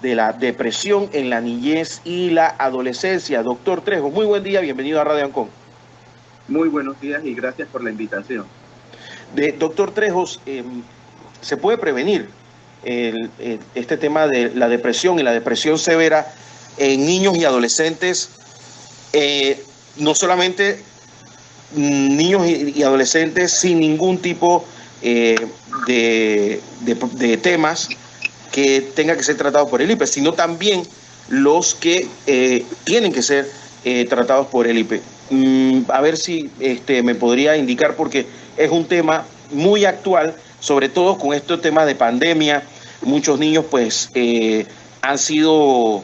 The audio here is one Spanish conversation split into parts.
de la depresión en la niñez y la adolescencia. Doctor Trejo, muy buen día, bienvenido a Radio Ancon. Muy buenos días y gracias por la invitación. Doctor Trejos, ¿se puede prevenir este tema de la depresión y la depresión severa en niños y adolescentes? No solamente niños y adolescentes sin ningún tipo de temas que tenga que ser tratados por el IPE, sino también los que tienen que ser tratados por el IPE. A ver si me podría indicar, porque es un tema muy actual, sobre todo con estos temas de pandemia. Muchos niños pues han sido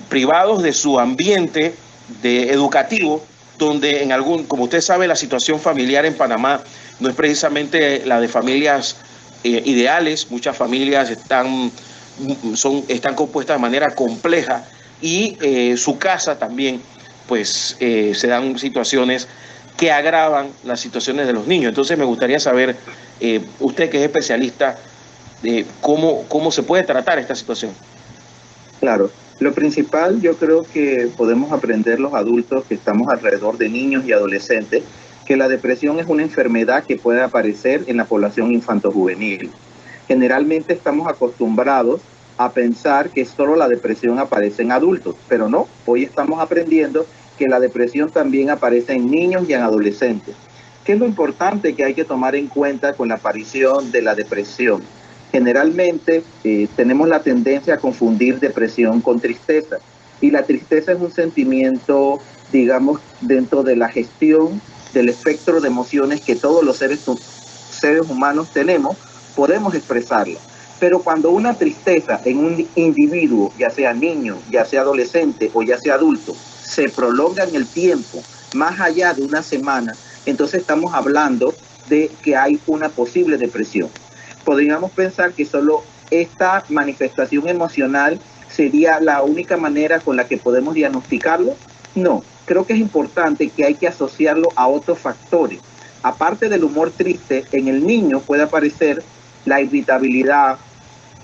privados de su ambiente educativo, donde como usted sabe, la situación familiar en Panamá no es precisamente la de familias ideales. Muchas familias están compuestas de manera compleja y su casa también, pues se dan situaciones que agravan las situaciones de los niños. Entonces me gustaría saber, usted que es especialista, cómo se puede tratar esta situación. Claro, lo principal yo creo que podemos aprender los adultos que estamos alrededor de niños y adolescentes que la depresión es una enfermedad que puede aparecer en la población infantojuvenil. Generalmente estamos acostumbrados a pensar que solo la depresión aparece en adultos, pero no, hoy estamos aprendiendo que la depresión también aparece en niños y en adolescentes. ¿Qué es lo importante que hay que tomar en cuenta con la aparición de la depresión? Generalmente tenemos la tendencia a confundir depresión con tristeza, y la tristeza es un sentimiento, digamos, dentro de la gestión del espectro de emociones que todos los seres humanos tenemos, podemos expresarla. Pero cuando una tristeza en un individuo, ya sea niño, ya sea adolescente o ya sea adulto, se prolonga en el tiempo, más allá de una semana, entonces estamos hablando de que hay una posible depresión. Podríamos pensar que solo esta manifestación emocional sería la única manera con la que podemos diagnosticarlo. No, creo que es importante que hay que asociarlo a otros factores. Aparte del humor triste, en el niño puede aparecer la irritabilidad,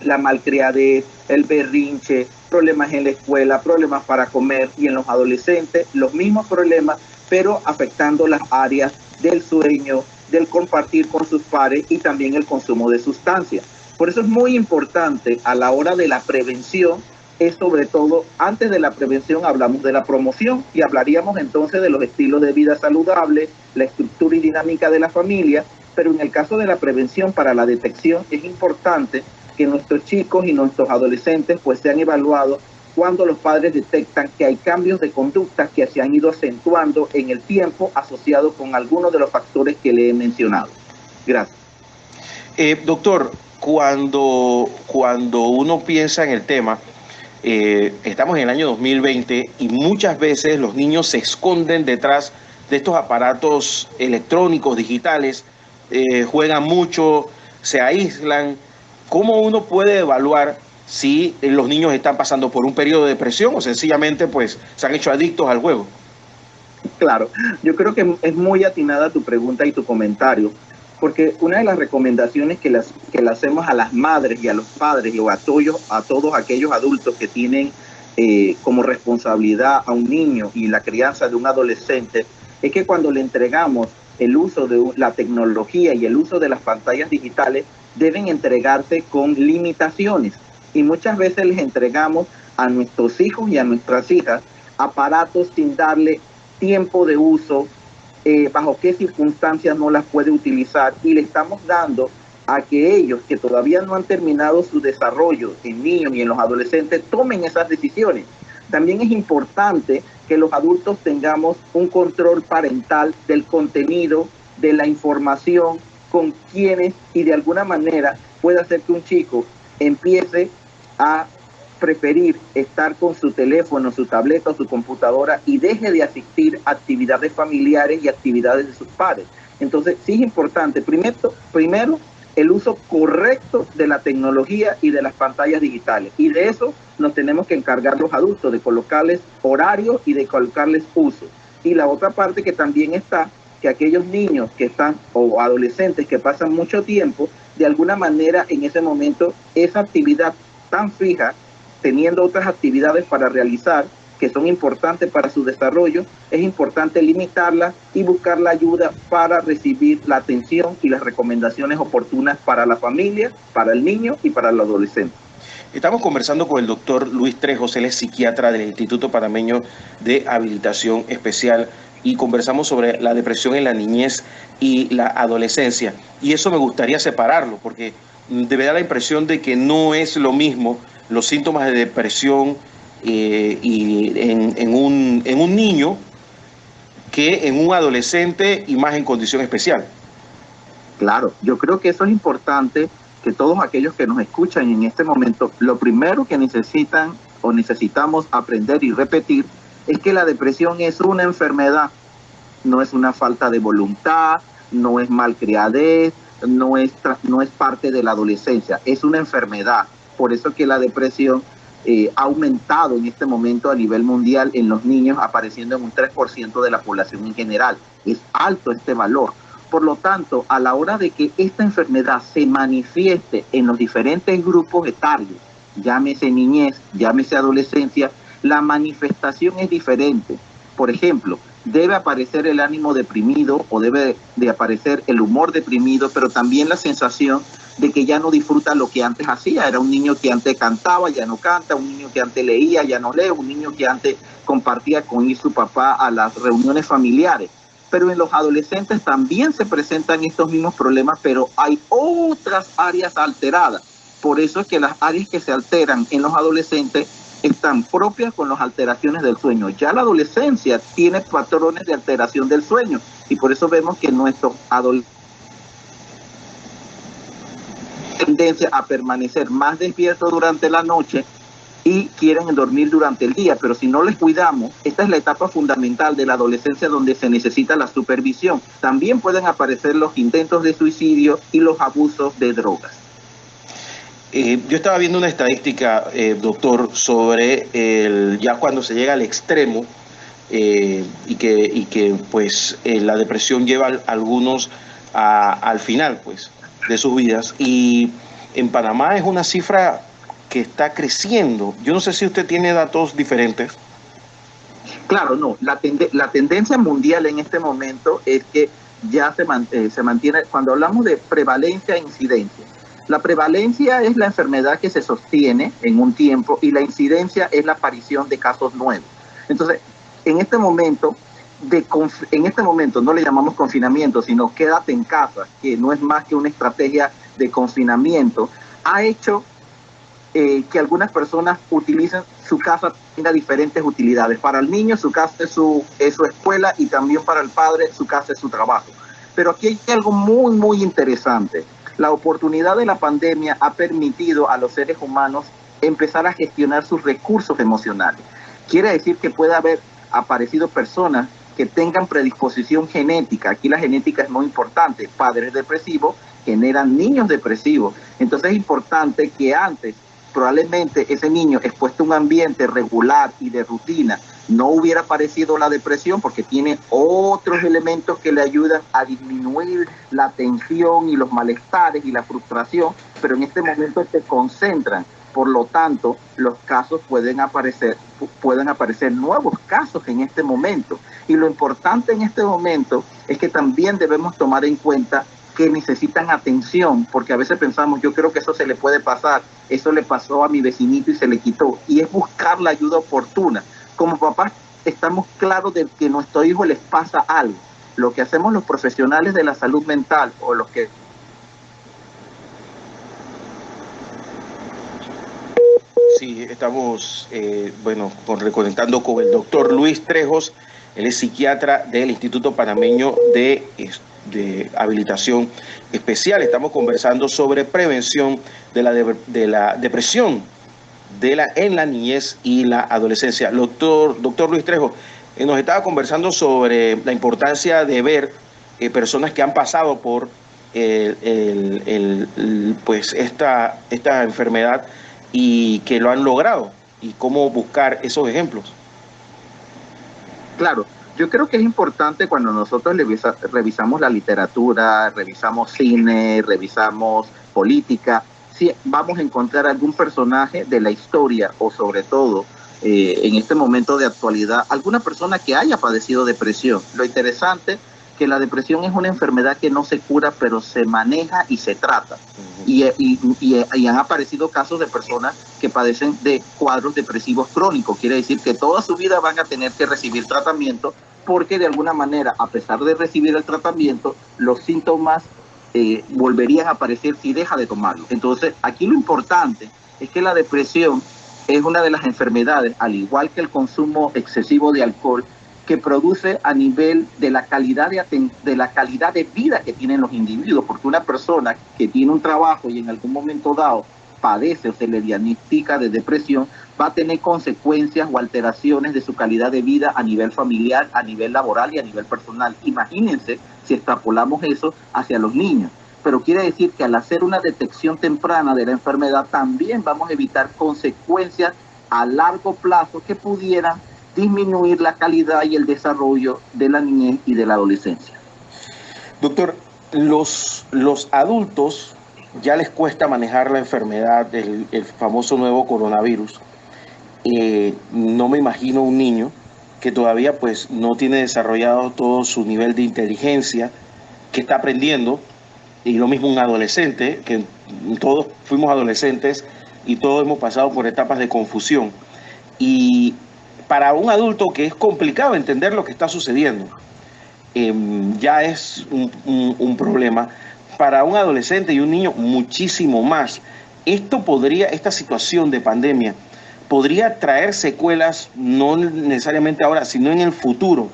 la malcriadez, el berrinche, problemas en la escuela, problemas para comer, y en los adolescentes los mismos problemas, pero afectando las áreas del sueño, del compartir con sus pares y también el consumo de sustancias. Por eso es muy importante a la hora de la prevención, es sobre todo, antes de la prevención hablamos de la promoción y hablaríamos entonces de los estilos de vida saludables, la estructura y dinámica de la familia, pero en el caso de la prevención para la detección es importante que nuestros chicos y nuestros adolescentes pues sean evaluados cuando los padres detectan que hay cambios de conducta que se han ido acentuando en el tiempo asociados con algunos de los factores que le he mencionado. Gracias. Doctor, cuando uno piensa en el tema, estamos en el año 2020 y muchas veces los niños se esconden detrás de estos aparatos electrónicos, digitales, juegan mucho, se aíslan. ¿Cómo uno puede evaluar si los niños están pasando por un periodo de depresión o sencillamente pues se han hecho adictos al juego? Claro, yo creo que es muy atinada tu pregunta y tu comentario, porque una de las recomendaciones que le hacemos a las madres y a los padres o a todos aquellos adultos que tienen como responsabilidad a un niño y la crianza de un adolescente es que cuando le entregamos el uso de la tecnología y el uso de las pantallas digitales, deben entregarse con limitaciones. Y muchas veces les entregamos a nuestros hijos y a nuestras hijas aparatos sin darle tiempo de uso, bajo qué circunstancias no las puede utilizar, y le estamos dando a que ellos, que todavía no han terminado su desarrollo en niños y en los adolescentes, tomen esas decisiones. También es importante que los adultos tengamos un control parental del contenido, de la información, con quienes, y de alguna manera puede hacer que un chico empiece a preferir estar con su teléfono, su tableta o su computadora y deje de asistir a actividades familiares y actividades de sus padres. Entonces sí es importante, primero el uso correcto de la tecnología y de las pantallas digitales, y de eso nos tenemos que encargar los adultos, de colocarles horarios y de colocarles uso. Y la otra parte que también está, que aquellos niños que están o adolescentes que pasan mucho tiempo, de alguna manera en ese momento esa actividad tan fija teniendo otras actividades para realizar que son importantes para su desarrollo, es importante limitarlas y buscar la ayuda para recibir la atención y las recomendaciones oportunas para la familia, para el niño y para el adolescente. Estamos conversando con el doctor Luis Trejos, él es psiquiatra del Instituto Panameño de Habilitación Especial y conversamos sobre la depresión en la niñez y la adolescencia. Y eso me gustaría separarlo porque me da la impresión de que no es lo mismo los síntomas de depresión y en un niño que en un adolescente y más en condición especial. Claro, yo creo que eso es importante, que todos aquellos que nos escuchan en este momento, lo primero que necesitan o necesitamos aprender y repetir es que la depresión es una enfermedad, no es una falta de voluntad, no es malcriadez, no es parte de la adolescencia, es una enfermedad. Por eso que la depresión ha aumentado en este momento a nivel mundial en los niños, apareciendo en un 3% de la población en general. Es alto este valor. Por lo tanto, a la hora de que esta enfermedad se manifieste en los diferentes grupos etarios, llámese niñez, llámese adolescencia, la manifestación es diferente. Por ejemplo, debe aparecer el ánimo deprimido o debe de aparecer el humor deprimido, pero también la sensación de que ya no disfruta lo que antes hacía. Era un niño que antes cantaba, ya no canta, un niño que antes leía, ya no lee, un niño que antes compartía con su papá a las reuniones familiares. Pero en los adolescentes también se presentan estos mismos problemas, pero hay otras áreas alteradas. Por eso es que las áreas que se alteran en los adolescentes están propias con las alteraciones del sueño. Ya la adolescencia tiene patrones de alteración del sueño y por eso vemos que nuestros adolescentes tendencia a permanecer más despiertos durante la noche y quieren dormir durante el día, pero si no les cuidamos, esta es la etapa fundamental de la adolescencia donde se necesita la supervisión. También pueden aparecer los intentos de suicidio y los abusos de drogas. Yo estaba viendo una estadística, doctor, sobre ya cuando se llega al extremo y que pues la depresión lleva a algunos al final pues de sus vidas, y en Panamá es una cifra que está creciendo. Yo no sé si usted tiene datos diferentes. Claro, no. La tendencia mundial en este momento es que ya se mantiene, cuando hablamos de prevalencia e incidencia. La prevalencia es la enfermedad que se sostiene en un tiempo y la incidencia es la aparición de casos nuevos. Entonces, en este momento no le llamamos confinamiento, sino quédate en casa, que no es más que una estrategia de confinamiento, ha hecho que algunas personas utilicen su casa, tenga diferentes utilidades. Para el niño su casa es su escuela y también para el padre su casa es su trabajo. Pero aquí hay algo muy, muy interesante. La oportunidad de la pandemia ha permitido a los seres humanos empezar a gestionar sus recursos emocionales. Quiere decir que puede haber aparecido personas que tengan predisposición genética. Aquí la genética es muy importante. Padres depresivos generan niños depresivos. Entonces es importante que antes, probablemente ese niño expuesto a un ambiente regular y de rutina, no hubiera aparecido la depresión porque tiene otros elementos que le ayudan a disminuir la tensión y los malestares y la frustración, pero en este momento se concentran. Por lo tanto, los casos pueden aparecer nuevos casos en este momento. Y lo importante en este momento es que también debemos tomar en cuenta que necesitan atención, porque a veces pensamos, yo creo que eso se le puede pasar, eso le pasó a mi vecinito y se le quitó, y es buscar la ayuda oportuna. Como papás estamos claros de que a nuestro hijo les pasa algo. Lo que hacemos los profesionales de la salud mental o los que... Sí, estamos reconectando con el doctor Luis Trejos, él es psiquiatra del Instituto Panameño de Habilitación Especial. Estamos conversando sobre prevención de la depresión en la niñez y la adolescencia. Doctor Luis Trejos, nos estaba conversando sobre la importancia de ver personas que han pasado por pues esta enfermedad y que lo han logrado, y cómo buscar esos ejemplos. Claro, yo creo que es importante cuando nosotros revisamos la literatura, revisamos cine, revisamos política, si vamos a encontrar algún personaje de la historia o sobre todo en este momento de actualidad, alguna persona que haya padecido depresión. Lo interesante que la depresión es una enfermedad que no se cura, pero se maneja y se trata. Y han aparecido casos de personas que padecen de cuadros depresivos crónicos. Quiere decir que toda su vida van a tener que recibir tratamiento porque de alguna manera, a pesar de recibir el tratamiento, los síntomas volverían a aparecer si deja de tomarlo. Entonces, aquí lo importante es que la depresión es una de las enfermedades, al igual que el consumo excesivo de alcohol, que produce a nivel de la calidad de vida que tienen los individuos, porque una persona que tiene un trabajo y en algún momento dado padece o se le diagnostica de depresión, va a tener consecuencias o alteraciones de su calidad de vida a nivel familiar, a nivel laboral y a nivel personal. Imagínense si extrapolamos eso hacia los niños. Pero quiere decir que al hacer una detección temprana de la enfermedad también vamos a evitar consecuencias a largo plazo que pudieran disminuir la calidad y el desarrollo de la niñez y de la adolescencia. Doctor, los adultos ya les cuesta manejar la enfermedad del famoso nuevo coronavirus. No me imagino un niño que todavía pues no tiene desarrollado todo su nivel de inteligencia, que está aprendiendo, y lo mismo un adolescente, que todos fuimos adolescentes y todos hemos pasado por etapas de confusión. Y para un adulto que es complicado entender lo que está sucediendo, ya es un problema. Para un adolescente y un niño muchísimo más. Esta situación de pandemia podría traer secuelas, no necesariamente ahora, sino en el futuro,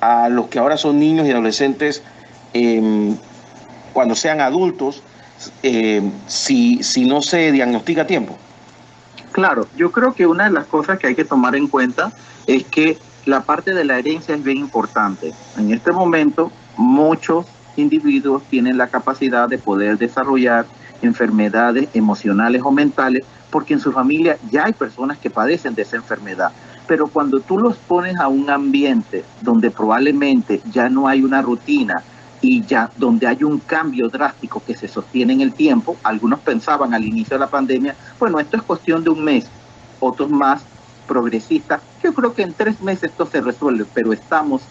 a los que ahora son niños y adolescentes, cuando sean adultos, si no se diagnostica a tiempo. Claro, yo creo que una de las cosas que hay que tomar en cuenta es que la parte de la herencia es bien importante. En este momento, muchos individuos tienen la capacidad de poder desarrollar enfermedades emocionales o mentales porque en su familia ya hay personas que padecen de esa enfermedad. Pero cuando tú los pones a un ambiente donde probablemente ya no hay una rutina y ya donde hay un cambio drástico que se sostiene en el tiempo, algunos pensaban al inicio de la pandemia, bueno, esto es cuestión de un mes, otros más progresistas, yo creo que en 3 meses esto se resuelve, pero estamos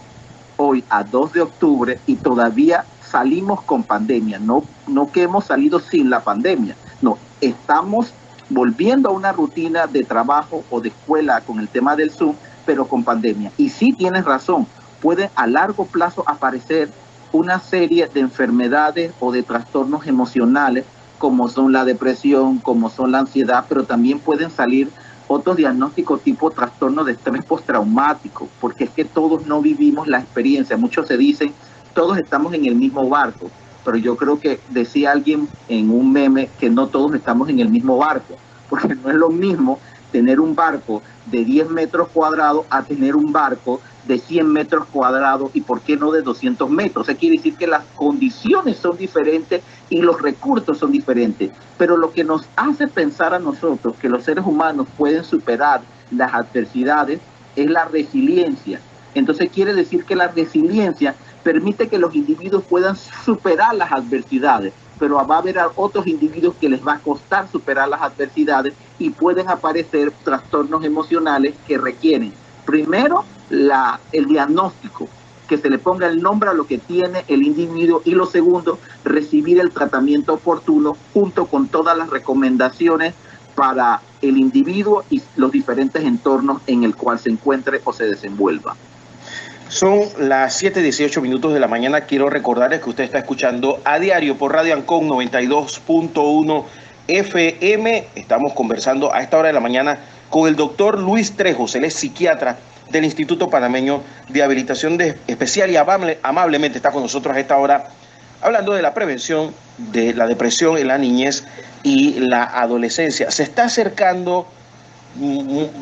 hoy a 2 de octubre y todavía salimos con pandemia, no que hemos salido sin la pandemia, no, estamos volviendo a una rutina de trabajo o de escuela con el tema del Zoom, pero con pandemia. Y sí tienes razón, puede a largo plazo aparecer una serie de enfermedades o de trastornos emocionales, como son la depresión, como son la ansiedad, pero también pueden salir otros diagnósticos tipo trastorno de estrés postraumático, porque es que todos no vivimos la experiencia. Muchos se dicen, todos estamos en el mismo barco, pero yo creo que decía alguien en un meme que no todos estamos en el mismo barco, porque no es lo mismo tener un barco de 10 metros cuadrados a tener un barco de 100 metros cuadrados y por qué no de 200 metros. Eso quiere decir que las condiciones son diferentes y los recursos son diferentes. Pero lo que nos hace pensar a nosotros que los seres humanos pueden superar las adversidades es la resiliencia. Entonces quiere decir que la resiliencia permite que los individuos puedan superar las adversidades, pero va a haber a otros individuos que les va a costar superar las adversidades y pueden aparecer trastornos emocionales que requieren, primero, el diagnóstico, que se le ponga el nombre a lo que tiene el individuo, y lo segundo, recibir el tratamiento oportuno junto con todas las recomendaciones para el individuo y los diferentes entornos en el cual se encuentre o se desenvuelva. Son las 7:18 de la mañana. Quiero recordarles que usted está escuchando a diario por Radio Ancon 92.1 FM. Estamos conversando a esta hora de la mañana con el doctor Luis Trejos. Él es psiquiatra del Instituto Panameño de Habilitación Especial y amablemente está con nosotros a esta hora hablando de la prevención de la depresión en la niñez y la adolescencia. Se está acercando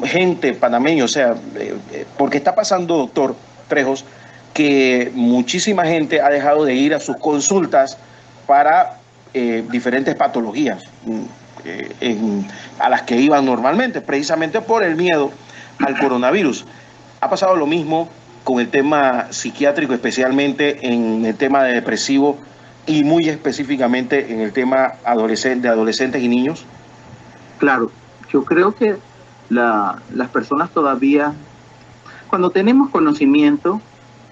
gente panameña, o sea, porque está pasando, doctor Trejos, que muchísima gente ha dejado de ir a sus consultas para diferentes patologías a las que iban normalmente, precisamente por el miedo al coronavirus. Ha pasado lo mismo con el tema psiquiátrico, especialmente en el tema de depresivo. y muy específicamente en el tema de adolescentes y niños? Claro, yo creo que las personas todavía, cuando tenemos conocimiento,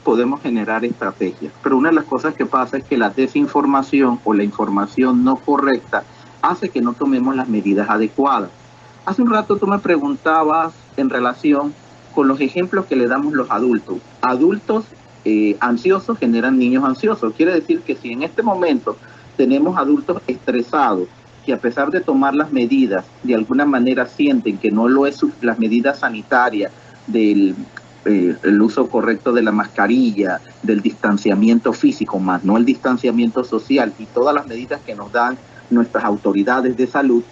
podemos generar estrategias. Pero una de las cosas que pasa es que la desinformación o la información no correcta hace que no tomemos las medidas adecuadas. Hace un rato tú me preguntabas en relación con los ejemplos que le damos los adultos. Adultos ansiosos generan niños ansiosos. Quiere decir que si en este momento tenemos adultos estresados, que a pesar de tomar las medidas, de alguna manera sienten que no lo es las medidas sanitarias del el uso correcto de la mascarilla, del distanciamiento físico, más no el distanciamiento social y todas las medidas que nos dan nuestras autoridades de salud,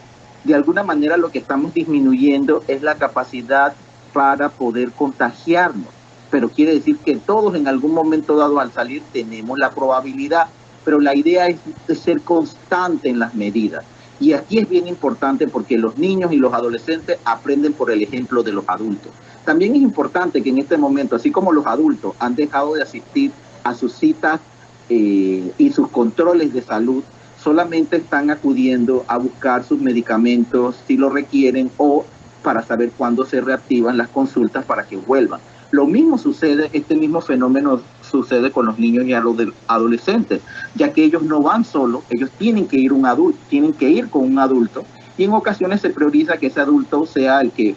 de alguna manera lo que estamos disminuyendo es la capacidad para poder contagiarnos. Pero quiere decir que todos en algún momento dado al salir tenemos la probabilidad, pero la idea es ser constante en las medidas. Y aquí es bien importante porque los niños y los adolescentes aprenden por el ejemplo de los adultos. También es importante que en este momento, así como los adultos han dejado de asistir a sus citas y sus controles de salud, solamente están acudiendo a buscar sus medicamentos si lo requieren o para saber cuándo se reactivan las consultas para que vuelvan. Lo mismo sucede, este mismo fenómeno sucede con los niños y a los adolescentes, ya que ellos no van solos, ellos tienen que ir con un adulto y en ocasiones se prioriza que ese adulto sea el que,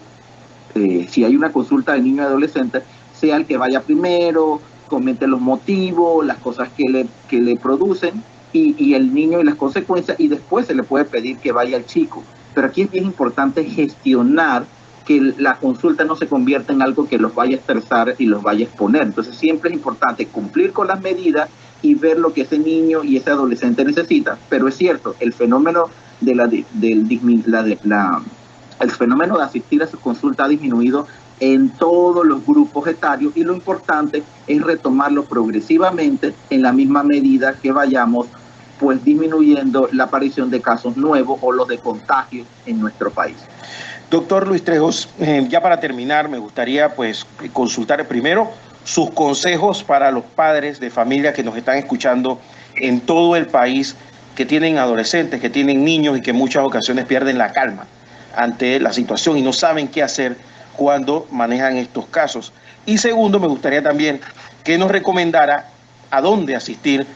si hay una consulta de niño y adolescente, sea el que vaya primero, comente los motivos, las cosas que le producen y el niño y las consecuencias, y después se le puede pedir que vaya al chico. Pero aquí es bien importante gestionar que la consulta no se convierta en algo que los vaya a estresar y los vaya a exponer. Entonces siempre es importante cumplir con las medidas y ver lo que ese niño y ese adolescente necesita. Pero es cierto, el fenómeno el fenómeno de asistir a su consulta ha disminuido en todos los grupos etarios y lo importante es retomarlo progresivamente en la misma medida que vayamos pues disminuyendo la aparición de casos nuevos o los de contagio en nuestro país. Doctor Luis Trejos, ya para terminar me gustaría pues consultar primero sus consejos para los padres de familia que nos están escuchando en todo el país, que tienen adolescentes, que tienen niños y que en muchas ocasiones pierden la calma ante la situación y no saben qué hacer cuando manejan estos casos. Y segundo, me gustaría también que nos recomendara a dónde asistir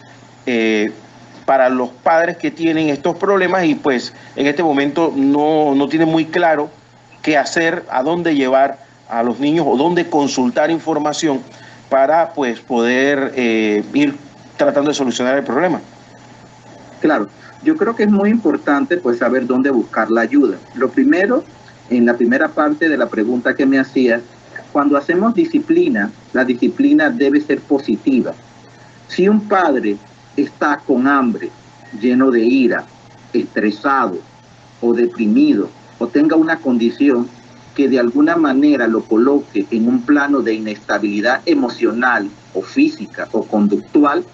para los padres que tienen estos problemas y pues en este momento no tienen muy claro qué hacer, a dónde llevar a los niños o dónde consultar información para pues poder ir tratando de solucionar el problema. Claro, yo creo que es muy importante pues saber dónde buscar la ayuda. Lo primero, en la primera parte de la pregunta que me hacías, cuando hacemos disciplina, la disciplina debe ser positiva. Si un padre está con hambre, lleno de ira, estresado o deprimido, o tenga una condición que de alguna manera lo coloque en un plano de inestabilidad emocional o física o conductual,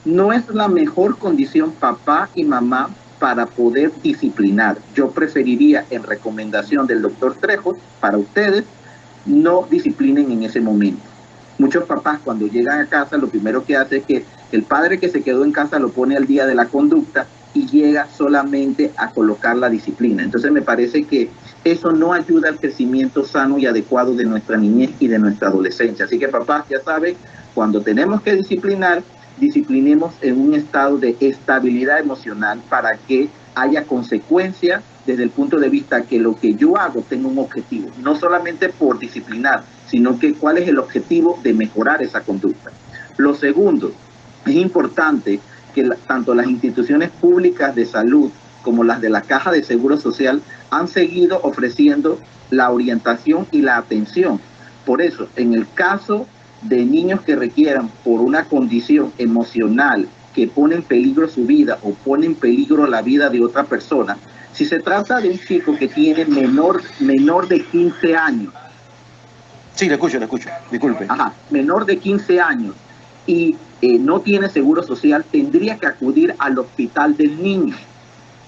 no es la mejor condición papá y mamá para poder disciplinar. Yo preferiría, en recomendación del doctor Trejos, para ustedes, no disciplinen en ese momento. Muchos papás cuando llegan a casa lo primero que hace es que el padre que se quedó en casa lo pone al día de la conducta y llega solamente a colocar la disciplina. Entonces me parece que eso no ayuda al crecimiento sano y adecuado de nuestra niñez y de nuestra adolescencia. Así que papás, ya saben, cuando tenemos que disciplinar, disciplinemos en un estado de estabilidad emocional para que haya consecuencias desde el punto de vista que lo que yo hago tenga un objetivo, no solamente por disciplinar, sino que cuál es el objetivo de mejorar esa conducta. Lo segundo, es importante que tanto las instituciones públicas de salud como las de la Caja de Seguro Social han seguido ofreciendo la orientación y la atención. Por eso, en el caso de niños que requieran por una condición emocional que pone en peligro su vida o pone en peligro la vida de otra persona, si se trata de un chico que tiene menor de 15 años. Sí, le escucho, disculpe. Menor de 15 años y no tiene seguro social, tendría que acudir al hospital del niño.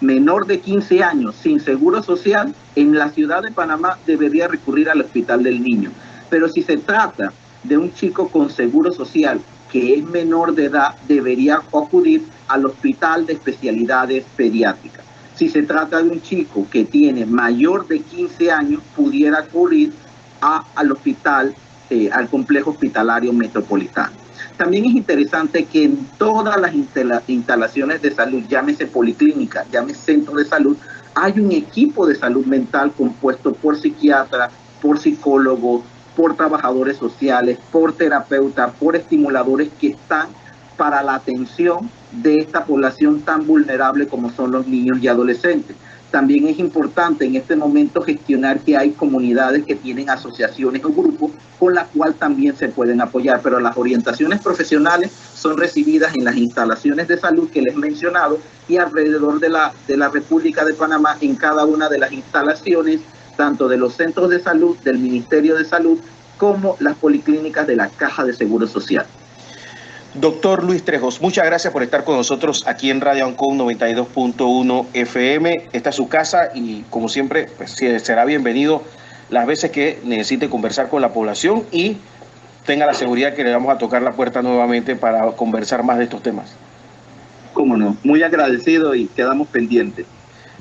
Menor de 15 años sin seguro social, en la ciudad de Panamá debería recurrir al hospital del niño. Pero si se trata de un chico con seguro social que es menor de edad, debería acudir al hospital de especialidades pediátricas. Si se trata de un chico que tiene mayor de 15 años, pudiera acudir al hospital, al complejo hospitalario metropolitano. También es interesante que en todas las instalaciones de salud, llámese policlínica, llámese centro de salud, hay un equipo de salud mental compuesto por psiquiatras, por psicólogos, por trabajadores sociales, por terapeutas, por estimuladores que están para la atención de esta población tan vulnerable como son los niños y adolescentes. También es importante en este momento gestionar que hay comunidades que tienen asociaciones o grupos con las cuales también se pueden apoyar, pero las orientaciones profesionales son recibidas en las instalaciones de salud que les he mencionado y alrededor de la República de Panamá en cada una de las instalaciones, tanto de los centros de salud, del Ministerio de Salud, como las policlínicas de la Caja de Seguro Social. Doctor Luis Trejos, muchas gracias por estar con nosotros aquí en Radio Ancon 92.1 FM. Esta es su casa y, como siempre, pues, será bienvenido las veces que necesite conversar con la población y tenga la seguridad que le vamos a tocar la puerta nuevamente para conversar más de estos temas. Cómo no, muy agradecido y quedamos pendientes.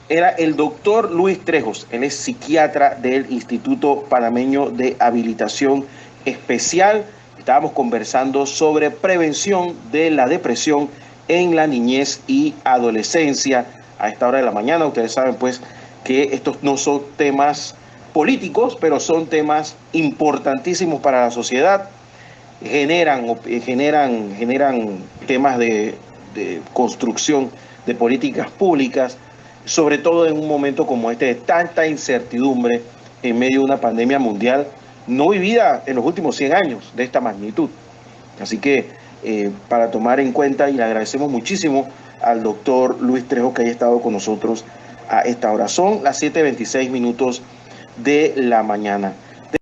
Era el doctor Luis Trejos, él es psiquiatra del Instituto Panameño de Habilitación Especial. Estábamos conversando sobre prevención de la depresión en la niñez y adolescencia a esta hora de la mañana. Ustedes saben pues que estos no son temas políticos, pero son temas importantísimos para la sociedad. Generan temas de construcción de políticas públicas, sobre todo en un momento como este de tanta incertidumbre en medio de una pandemia mundial no vivida en los últimos 100 años de esta magnitud. Así que para tomar en cuenta, y le agradecemos muchísimo al doctor Luis Trejos que haya estado con nosotros a esta hora. Son las 7:26 de la mañana.